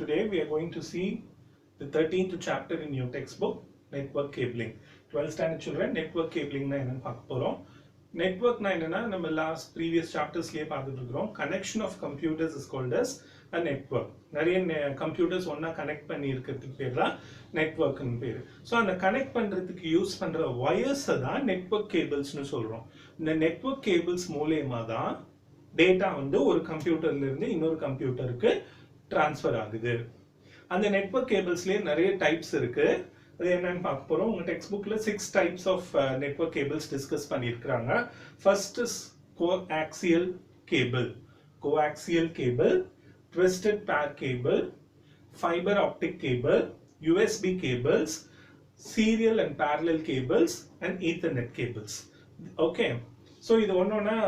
Today we are going to see the 13th chapter in your textbook, network cabling. 12th standard children, network cabling na enna paaka porom. Network na enna நம்ம last previous chapters liye பார்த்துட்டு இருக்கோம். Connection of computers is called as a network. நிறைய computers ஒண்ணா connect பண்ணி இருக்கிறதுக்கு பேர் தான் network னு பேரு. So அந்த connect பண்றதுக்கு யூஸ் பண்ற wires தான் network cables னு சொல்றோம். இந்த network cables மூலமா தான் டேட்டா வந்து ஒரு கம்ப்யூட்டர்ல இருந்து இன்னொரு கம்ப்யூட்டருக்கு ட்ரான்ஸ்ஃபர் ஆகுது. அந்த நெட்வொர்க் கேபிள்ஸ்லயே நிறைய டைப்ஸ் இருக்கு. அது என்னன்னு பார்க்க போறோம். உங்க டெக்ஸ்ட் புக்ல 6 types of network cables discuss பண்ணியிருக்காங்க. First is coaxial cable, twisted pair cable, fiber optic cable, USB cables, serial and parallel cables and Ethernet cables. Okay, so இது ஒன்னொன்னா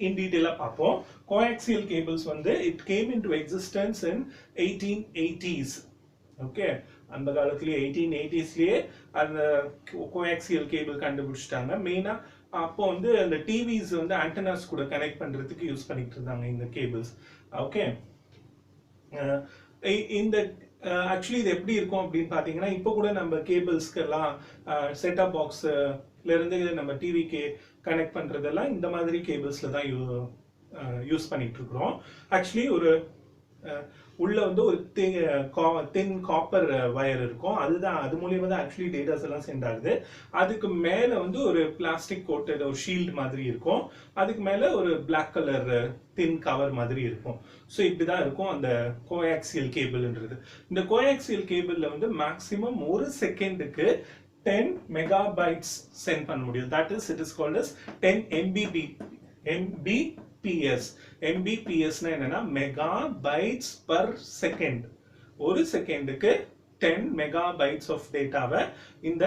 in detail பார்ப்போம். Coaxial cables வந்து it came into existence in 1880s. Okay, அந்த காலத்திலேயே 1880ஸ்லயே அந்த coaxial cable கண்டுபிடிச்சிட்டாங்க. மெயினா அப்போ வந்து அந்த டிவிஸ் வந்து ஆண்டனாஸ் கூட கனெக்ட் பண்றதுக்கு யூஸ் பண்ணிட்டு இருந்தாங்க இந்த கேபிள்ஸ். ஓகே, இந்த ஆக்சுவலி இது எப்படி இருக்கும் அப்படின்னு பாத்தீங்கன்னா, இப்போ கூட நம்ம கேபிள்ஸ்க்கு எல்லாம் செட்டப் பாக்ஸ்ல இருந்து நம்ம டிவிக்கு கனெக்ட் பண்றதெல்லாம் இந்த மாதிரி கேபிள்ஸ்ல தான் யூஸ் பண்ணிட்டு இருக்கிறோம். ஆக்சுவலி ஒரு உள்ள வந்து ஒரு தின் காப்பர் வயர் இருக்கும். அது மூலியமா தான் ஆக்சுவலி டேட்டாஸ் எல்லாம் சென்ட் ஆகுது. அதுக்கு மேல வந்து ஒரு பிளாஸ்டிக் கோட்டட் ஒரு ஷீல்டு மாதிரி இருக்கும். அதுக்கு மேல ஒரு பிளாக் கலர் தின் கவர் மாதிரி இருக்கும். ஸோ இப்படிதான் இருக்கும் அந்த கோஆக்சியல் கேபிள்ன்றது. இந்த கோஆக்சியல் கேபிள்ல வந்து மேக்சிமம் ஒரு செகண்டுக்கு 10 மெகாபைட்ஸ் சென்ட் பண்ண முடியும். That is it is called as 10 mbps. mbps னா என்னன்னா மெகாபைட்ஸ் பர் செகண்ட். ஒரு செகண்டுக்கு 10 மெகாபைட்ஸ் ஆஃப் டேட்டாவை இந்த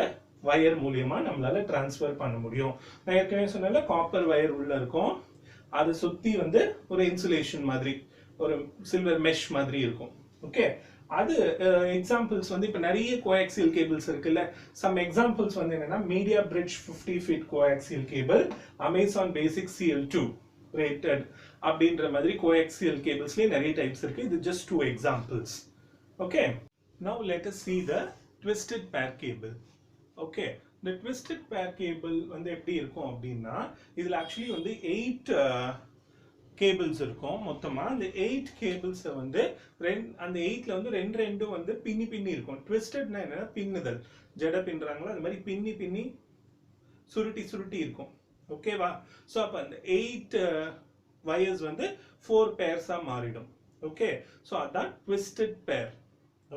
வயர் மூலியமா நம்மளால டிரான்ஸ்ஃபர் பண்ண முடியும். நான் ஏற்கனவே சொன்னேன்ல, காப்பர் வயர் உள்ள இருக்கும். அதை சுத்தி வந்து ஒரு இன்சுலேஷன் மாதிரி ஒரு சில்வர் மெஷ் மாதிரி இருக்கும். ஓகே, அது எக்ஸாம்பிள்ஸ் வந்து இப்ப நிறைய கோஆக்சியல் கேபிள்ஸ் இருக்குல்ல. சம் எக்ஸாம்பிள்ஸ் வந்து என்னன்னா, media bridge 50 feet coaxial cable, Amazon basic CL2 rated அப்படின்ற மாதிரி கோஆக்சியல் கேபிள்ஸ்லயே நிறைய டைப்ஸ் இருக்கு. இது just 2 examples. Okay, now let us see the twisted pair cable. Okay, இந்த twisted pair cable வந்து எப்படி இருக்கும் அப்படின்னா, இதுல ஆக்சுவலி வந்து 8 கேபிள்ஸ் இருக்கும் மொத்தமா. அந்த 8 கேபிள்ஸ் வந்து அந்த 8ல வந்து ரெண்டு வந்து பின்னி இருக்கும். ட்விஸ்டட்னா என்னன்னா பின்னுதல், ஜட பின்றாங்களோ அது மாதிரி பின்னி சுருட்டி இருக்கும். ஓகேவா? சோ அப்ப அந்த 8 வயர்ஸ் வந்து 4 பேர்ஸா மாறிடும். ஓகே, சோ அதான் ட்விஸ்டட் பேர்.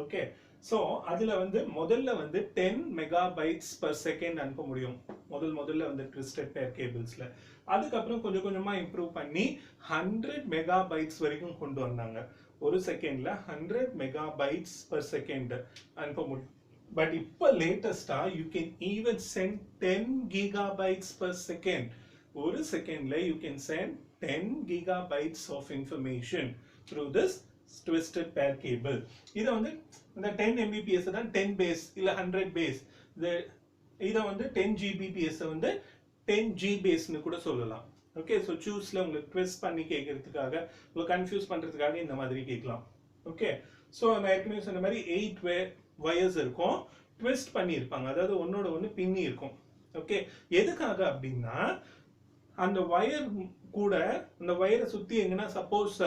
ஓகே, சோ அதுல வந்து முதல்ல வந்து 10 மெகாபைட்ஸ் பர் செகண்ட் அனுப்ப முடியும். முதல்ல வந்து ட்விஸ்டட் பேர் கேபிள்ஸ்ல. அதுக்கப்புறம் கொஞ்சமா இம்ப்ரூவ் பண்ணி 100 மெகாபைட்ஸ் வரைக்கும் கொண்டு வந்தாங்க. ஒரு செகண்ட்ல 100 மெகாபைட்ஸ் பர் செகண்ட் அனுப்ப முடியும். பட் இப்போ லேட்டஸ்டா you can even send 10 gigabytes per second. ஒரு செகண்ட்ல you can send 10 gigabytes of information through this twisted pair cable. இத வந்து இந்த 10 mbps தான் 10 பேஸ் இல்ல 100 பேஸ். இத வந்து 10 gbps வந்து 10 G பேஸ்னு கூட சொல்லலாம். ஓகே, சோ சூஸ்ல உங்களுக்கு ட்விஸ்ட் பண்ணி கேட்கறதுக்காக, உங்களுக்கு கன்ஃபியூஸ் பண்றதுக்காக இந்த மாதிரி கேட்கலாம். ஓகே, சோ நான் ஏற்கனவே சொன்ன மாதிரி 8 வயர்ஸ் இருக்கும், ட்விஸ்ட் பண்ணி இருப்பாங்க, அதாவது ஒன்னோட ஒன்னு பின்னி இருக்கும். ஓகே, எதுக்காக அப்படின்னா அந்த வயர் கூட அந்த வயரை சுத்தி எங்கன்னா சப்போஸ்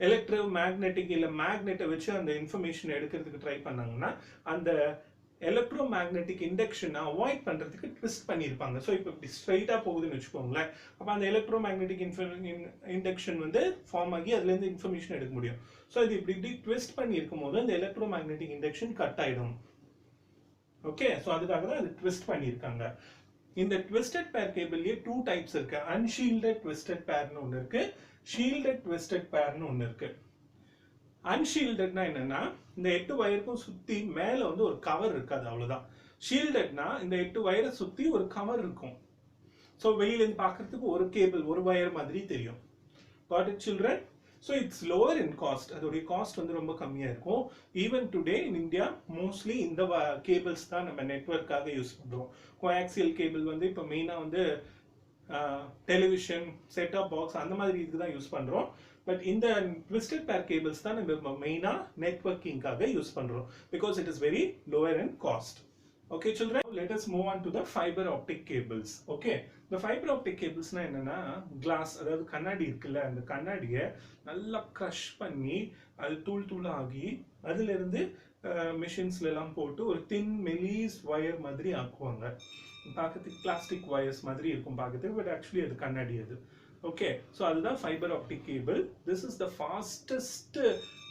எலக்ட்ரோ மேக்னெட்டிக் இல்ல மேக்னெட்டை வச்சு அந்த இன்ஃபர்மேஷன் எடுக்கிறதுக்கு ட்ரை பண்ணாங்கன்னா அந்த எலக்ட்ரோ மேக்னெட்டிக் இண்டக்ஷனை அவாய்ட் பண்றதுக்கு ட்விஸ்ட் பண்ணியிருப்பாங்க. ஸோ இப்போ இப்படி ஸ்ட்ரைட்டா போகுதுன்னு வச்சுக்கோங்களேன். அப்போ அந்த எலக்ட்ரோ மேக்னெட்டிக் இண்டக்ஷன் வந்து ஃபார்ம் ஆகி அதுல இருந்து இன்ஃபர்மேஷன் எடுக்க முடியும். ஸோ இது இப்படி ட்விஸ்ட் பண்ணி இருக்கும் போது அந்த எலக்ட்ரோ மேக்னெட்டிக் இண்டக்ஷன் கட் ஆயிடும். ஓகே, ஸோ அதுக்காக தான் அது ட்விஸ்ட் பண்ணியிருக்காங்க. இந்த ட்விஸ்டட் பேர் கேபிள்லயே 2 டைப்ஸ் இருக்கு. அன்ஷீல்டட் ட்விஸ்டட் பேர்னு ஒன்று இருக்கு, ஷீல்டட் ட்விஸ்டட் பேர்னு ஒன்று இருக்கு. அன்ஷீல்டட்னா என்னன்னா, இந்த 8 வயருக்கும் சுத்தி மேல வந்து ஒரு கவர் இருக்காது, அவ்வளவுதான். ஷீல்டட்னா இந்த 8 வயரை சுத்தி ஒரு கவர் இருக்கும். ஸோ வெளியில இருந்து பார்க்கறதுக்கு ஒரு கேபிள் ஒரு வயர் மாதிரி தெரியும். Got it, children? So it's lower in cost. அதோடைய காஸ்ட் வந்து ரொம்ப கம்மியா இருக்கும். Even today in India mostly இந்த கேபிள்ஸ் தான் நம்ம நெட்வொர்க்காக யூஸ் பண்றோம். கோஆக்சியல் கேபிள் வந்து இப்போ மெயினா வந்து டெலிவிஷன், செட்டாப் பாக்ஸ் அந்த மாதிரி இதுக்கு தான் யூஸ் பண்றோம். But in the twisted pair cables தான் நம்ம மெயினா நெட்வொர்க்கிங்காக யூஸ் பண்றோம் because it is very lower in cost. Okay children, let us move on to the fiber optic cables. Okay, the fiber optic cables na என்னன்னா glass, அதாவது கண்ணாடி இருக்குல்ல, அந்த கண்ணாடியை நல்லா crush பண்ணி அது தூள் தூள் ஆகி அதுல இருந்து மெஷின்ஸ்ல எல்லாம் போட்டு ஒரு thin மெலிஸ் wire மாதிரி ஆக்குவாங்க. பார்க்கிறதுக்கு பிளாஸ்டிக் wires மாதிரி இருக்கும் பார்க்கிறதுக்கு, but actually அது கண்ணாடி அது. Okay, so அதுதான் fiber optic cable. This is the fastest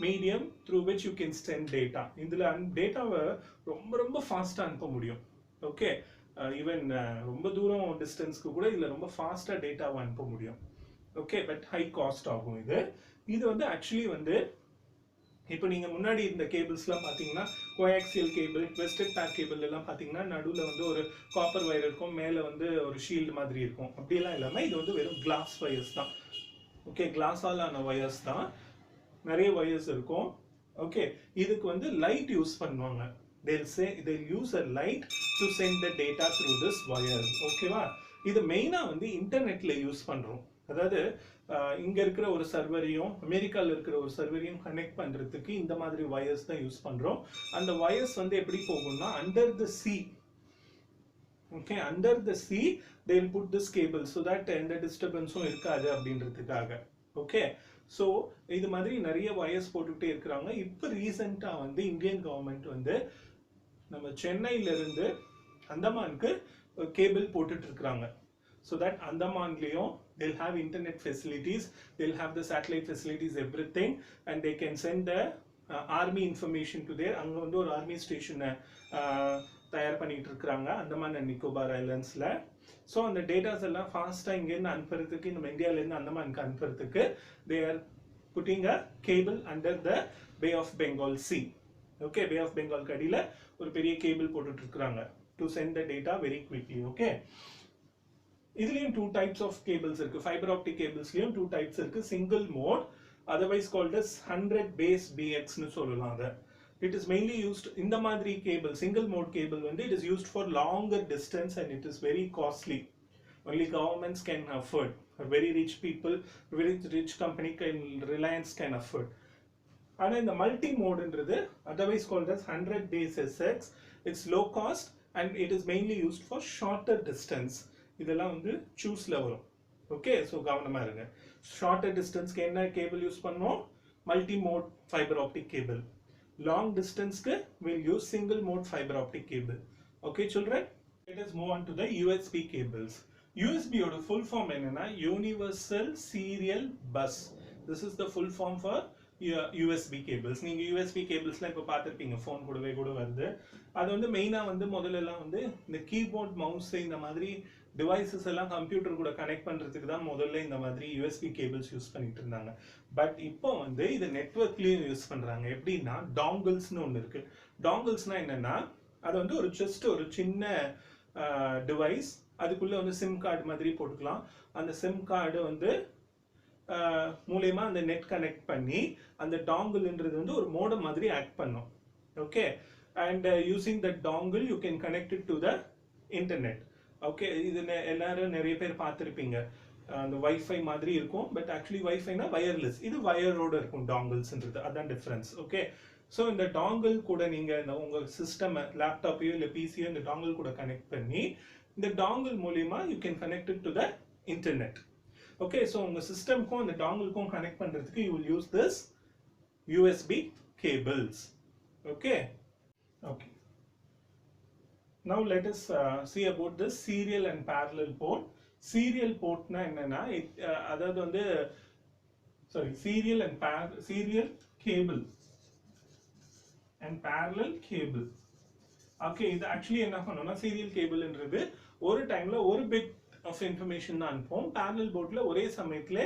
medium through which you can send data. இதுல டேட்டாவை ரொம்ப ஃபாஸ்டா அனுப்ப முடியும். ஓகே, ஈவன் ரொம்ப தூரம் டிஸ்டன்ஸ்க்கு கூட இதுல ரொம்ப ஃபாஸ்டா டேட்டாவை அனுப்ப முடியும். ஓகே, பட் ஹை காஸ்ட் ஆகும் இது. இது வந்து ஆக்சுவலி வந்து இப்போ நீங்க முன்னாடி இந்த கேபிள்ஸ்லாம் பாத்தீங்கன்னா கோஆக்சியல் கேபிள், ட்விஸ்டட் பேர் கேபிள் எல்லாம் பாத்தீங்கன்னா நடுவுல வந்து ஒரு காப்பர் வயர் இருக்கும், மேல வந்து ஒரு ஷீல்டு மாதிரி இருக்கும். அப்படியெல்லாம் இல்லாம இது வந்து வெறும் கிளாஸ் வயர்ஸ் தான். ஓகே, கிளாஸால் ஆன வயர்ஸ் தான், நிறைய வயர்ஸ் இருக்கும். ஓகே, இதுக்கு வந்து லைட் யூஸ் பண்ணுவாங்க. they'll use a light to send the data through this wire. ஓகேவா, இது மெயினா வந்து இன்டர்நெட்ல யூஸ் பண்றோம். அதாவது இங்க இருக்கிற ஒரு சர்வரையும் அமெரிக்கால இருக்கிற ஒரு சர்வரையும் கனெக்ட் பண்றதுக்கு இந்த மாதிரி வயர்ஸ் தான் யூஸ் பண்றோம். அந்த வயர்ஸ் வந்து எப்படி போகும்னா under the sea. Okay, under the sea they will put this cable so that எந்த டிஸ்டர்பன்ஸும் இருக்காது அப்படின்றதுக்காக. ஓகே, ஸோ இது மாதிரி நிறைய வயர்ஸ் போட்டுக்கிட்டே இருக்கிறாங்க. இப்போ ரீசெண்டா வந்து இந்தியன் கவர்மெண்ட் வந்து நம்ம சென்னையில இருந்து அந்தமானுக்கு கேபிள் போட்டுட்டு இருக்கிறாங்க. So that Andamanliyum they'll have internet facilities, they'll have the satellite facilities, everything, and they can send the army information to there. அங்க வந்து ஒரு ஆர்மி ஸ்டேஷனை தயார் பண்ணிட்டு இருக்காங்க அந்தமான் அண்ட் நிக்கோபார் ஐலண்ட்ஸ்ல. ஸோ அந்த டேட்டாஸ் எல்லாம் ஃபாஸ்டா இங்கேருந்து அனுப்புறதுக்கு, நம்ம இந்தியால இருந்து அந்தமானுக்கு அனுப்புறதுக்கு they are putting a cable under the Bay of Bengal Sea. Okay, Bay of Bengal கடியில ஒரு பெரிய கேபிள் போட்டுட்டு இருக்காங்க to send the data very quickly. Okay, இதுலயும் two types of cables இருக்கு. fiber optic cablesலயும் two types இருக்கு. single mode, otherwise called as 100 base BX னு சொல்லலாம் அத. It is mainly used இந்த மாதிரி cable, single mode cable வந்து it is used for longer distance and it is very costly. Only governments can afford. Very rich people, very rich company can, Reliance can afford. ஆனா இந்த multi மோடுன்றது otherwise called as 100 base SX, it's low cost and it is mainly used for shorter distance. இதெல்லாம் வந்து சூஸ்ல வரும். Okay, so கவனமா இருங்க. Shorter டிஸ்டன்ஸ்க்கு என்ன cable use பண்ணுவோம்? Multi mode fibre optic cable. Long டிஸ்டன்ஸ்க்கு will use single mode fibre optic cable. Okay children, let us move on to the USB cables. USB ஓட full form என்னன்னா Universal Serial Bus. This is the full form for USB cables. நீங்க USB cablesலாம் இப்ப பார்த்திருப்பீங்க, phone கூடவே கூட வருது. அது வந்து மெயினா வந்து முதல்ல எல்லாம் வந்து இந்த கீபோர்ட் மவுஸ் இந்த மாதிரி டிவைசஸ் எல்லாம் கம்ப்யூட்டர் கூட கனெக்ட் பண்றதுக்கு தான் முதல்ல இந்த மாதிரி USB கேபிள்ஸ் யூஸ் பண்ணிட்டு இருந்தாங்க. பட் இப்போ வந்து இது நெட்வொர்க்லயும் யூஸ் பண்றாங்க. எப்படின்னா டாங்கிள்ஸ்னு ஒன்று இருக்கு. டாங்கிள்ஸ்னா என்னன்னா அது வந்து ஒரு ஜஸ்ட் ஒரு சின்ன டிவைஸ், அதுக்குள்ள வந்து சிம் கார்டு மாதிரி போட்டுக்கலாம். அந்த சிம் கார்டு வந்து மூலமா அந்த நெட் கனெக்ட் பண்ணி அந்த டாங்கிள்ன்றது வந்து ஒரு மோடம் மாதிரி ஆக்ட் பண்ணும். Okay, and using the dongle you can connect it to the internet. Okay, இது எல்லாரும் நிறைய பேர் பார்த்துருப்பீங்க. அந்த வைஃபை மாதிரி இருக்கும், பட் ஆக்சுவலி வைஃபைனா வயர்லெஸ், இது வயரோட இருக்கும் டாங்கிள்ஸ்ன்றது, அதான் டிஃபரன்ஸ். ஓகே, ஸோ இந்த டாங்கிள் கூட நீங்க உங்க சிஸ்டம் லேப்டாப்பையோ இல்லை பிசியோ இந்த டாங்கிள் கூட கனெக்ட் பண்ணி இந்த டாங்கிள் மூலியமா you can connect it to the internet. Okay, so உங்க சிஸ்டம்க்கும் அந்த டாங்கிள்க்கும் கனெக்ட் பண்றதுக்கு you will use this USB cables. Okay. Okay. Now let us see about the serial and parallel port. Serial port na enna adhaadu vandu serial cable and parallel cable. Okay, இது actually என்ன பண்ணனும்னா serial cable என்றது ஒரு டைம்ல ஒரு bit of information தான் அனுப்பும். parallel portல ஒரே சமயத்துல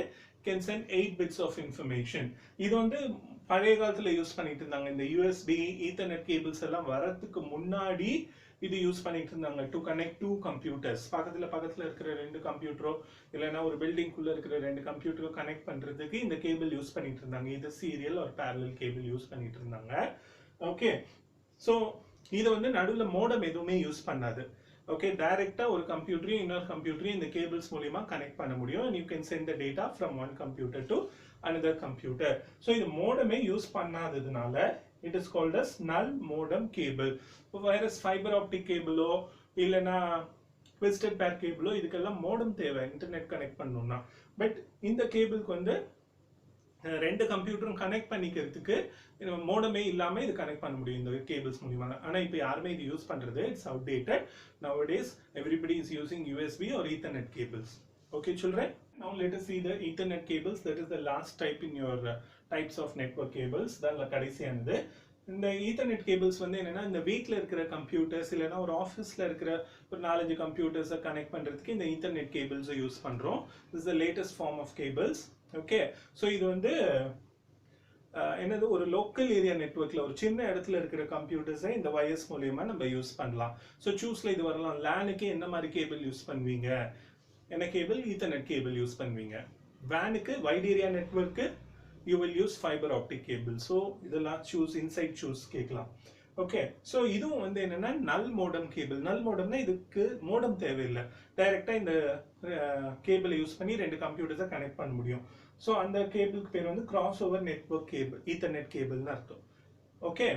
can send 8 bits of information. இது வந்து பழைய காலத்துல யூஸ் பண்ணிட்டு இருந்தாங்க. இந்த USB Ethernet cables எல்லாம் வரதுக்கு முன்னாடி இது யூஸ் பண்ணிட்டு இருந்தாங்க to connect two computers. பக்கத்துல இருக்கிற ரெண்டு கம்ப்யூட்டரோ இல்லைன்னா ஒரு பில்டிங் குள்ள இருக்கிற ரெண்டு கம்ப்யூட்டரோ கனெக்ட் பண்றதுக்கு இந்த கேபிள் யூஸ் பண்ணிட்டு இருந்தாங்க. இது சீரியல் ஒரு parallel கேபிள் யூஸ் பண்ணிட்டு இருந்தாங்க. ஓகே, ஸோ இது வந்து நடுவுல மோடம் எதுவுமே யூஸ் பண்ணாது. ஓகே, டைரக்டா ஒரு கம்ப்யூட்டரையும் இன்னொரு கம்ப்யூட்டரையும் இந்த கேபிள்ஸ் மூலமா கனெக்ட் பண்ண முடியும். and you can send the data from one computer to another computer. So இது மோடமே use பண்ணாததுனால it is called as null modem cable. Whereas fiber optic cable இல்லனா twisted pair cable இதுக்கெல்லாம் மோடம் தேவை internet connect பண்ணனும்னா. But இந்த கேபிளுக்கு வந்து ரெண்டு கம்ப்யூட்டரும் connect பண்ணிக்கிறதுக்கு மோடமே இல்லாம இது கனெக்ட் பண்ண முடியும் இந்த கேபிள்ஸ் மூலமா. ஆனா இப்போ யாருமே இது யூஸ் பண்றது it's outdated. Nowadays everybody is using USB or Ethernet cables. Okay children, now let us see the Ethernet cables. That is the last type in your types of network cables. தான் கடைசியானது. இந்த ethernet cables வந்து என்னன்னா இந்த வீட்டில் இருக்கிற computers இல்லைன்னா ஒரு ஆஃபீஸில் இருக்கிற ஒரு 4-5 கம்ப்யூட்டர்ஸை கனெக்ட் பண்ணுறதுக்கு இந்த ஈத்தர்நெட் கேபிள்ஸை யூஸ் பண்ணுறோம். This is the latest form of cables. Okay, so இது வந்து என்னது ஒரு லோக்கல் ஏரியா நெட்வொர்க்கில் ஒரு சின்ன இடத்துல இருக்கிற கம்ப்யூட்டர்ஸை இந்த வயர்ஸ் மூலயமா நம்ம யூஸ் பண்ணலாம். ஸோ சூஸில் இது வரலாம். லேனுக்கு என்ன மாதிரி கேபிள் யூஸ் பண்ணுவீங்க? என்ன கேபிள்? ஈத்தர்நெட் கேபிள் யூஸ் பண்ணுவீங்க. வேனுக்கு white area network you will use fiber optic cable. So இதெல்லாம் choose inside choose கேட்கலாம். ஓகே, ஸோ இதுவும் வந்து என்னன்னா நல் மோடம் கேபிள். நல் மோடம்னா இதுக்கு மோடம் தேவையில்லை, டைரக்டா இந்த கேபிளை யூஸ் பண்ணி ரெண்டு கம்ப்யூட்டர்ஸை கனெக்ட் பண்ண முடியும். ஸோ அந்த கேபிளுக்கு பேர் வந்து cross over network cable, ethernet கேபிள்னு அர்த்தம். ஓகே,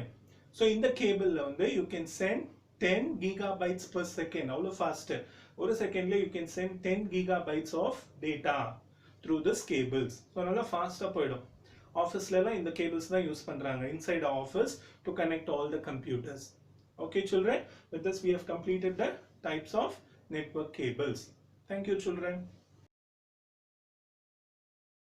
ஸோ இந்த கேபிளில் வந்து you can send 10 gigabytes per second. அவ்வளோ ஃபாஸ்ட். ஒரு செகண்ட்ல you can send 10 gigabytes of data through this cables. So நல்லா ஃபாஸ்ட்டாக போயிடும். ஆஃபீஸ்ல எல்லாம் இந்த கேபிள்ஸ் தான் யூஸ் பண்றாங்க inside office to connect all the computers. Okay children, with this we have completed the types of network cables. Thank you children.